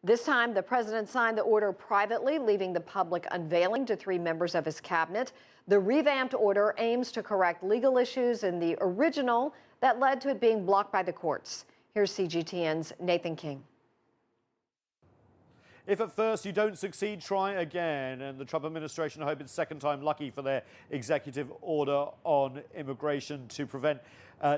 This time, the president signed the order privately, leaving the public unveiling to 3 members of his cabinet. The revamped order aims to correct legal issues in the original that led to it being blocked by the courts. Here's CGTN's Nathan King. If at first you don't succeed, try again. And the Trump administration hope it's second time lucky for their executive order on immigration to prevent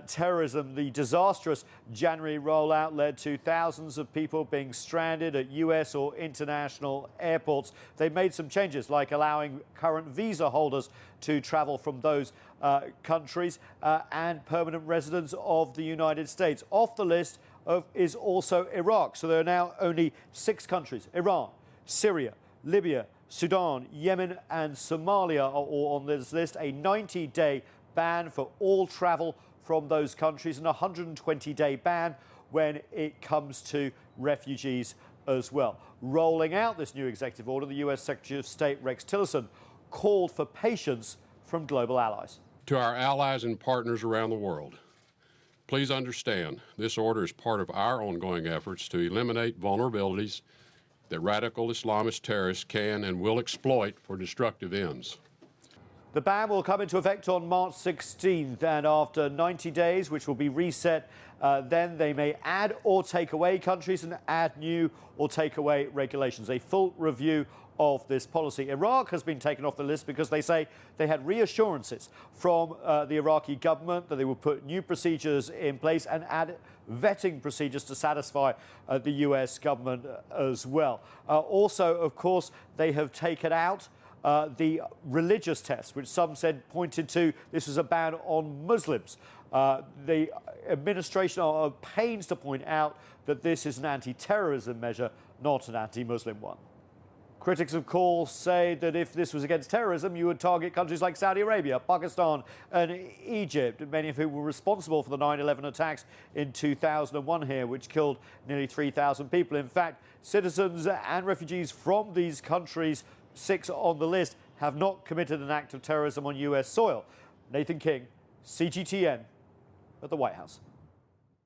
terrorism. The disastrous January rollout led to thousands of people being stranded at U.S. or international airports. They've made some changes, like allowing current visa holders to travel from those countries and permanent residents of the United States. Off the list is also Iraq. So there are now only 6 countries: Iran, Syria, Libya, Sudan, Yemen and Somalia are all on this list. A 90-day ban for all travel from those countries and a 120-day ban when it comes to refugees as well. Rolling out this new executive order, the U.S. Secretary of State Rex Tillerson called for patience from global allies. To our allies and partners around the world, please understand this order is part of our ongoing efforts to eliminate vulnerabilities that radical Islamist terrorists can and will exploit for destructive ends. The ban will come into effect on March 16th, and after 90 days, which will be reset, then they may add or take away countries and add new or take away regulations. A full review of this policy. Iraq has been taken off the list because they say they had reassurances from the Iraqi government that they would put new procedures in place and add vetting procedures to satisfy the U.S. government as well. Also, of course, they have taken out the religious test, which some said pointed to this was a ban on Muslims. The administration are at pains to point out that this is an anti-terrorism measure, not an anti-Muslim one. Critics, of course, say that if this was against terrorism, you would target countries like Saudi Arabia, Pakistan and Egypt, many of whom were responsible for the 9/11 attacks in 2001 here, which killed nearly 3,000 people. In fact, citizens and refugees from these countries, 6 on the list, have not committed an act of terrorism on U.S. soil. Nathan King, CGTN, at the White House.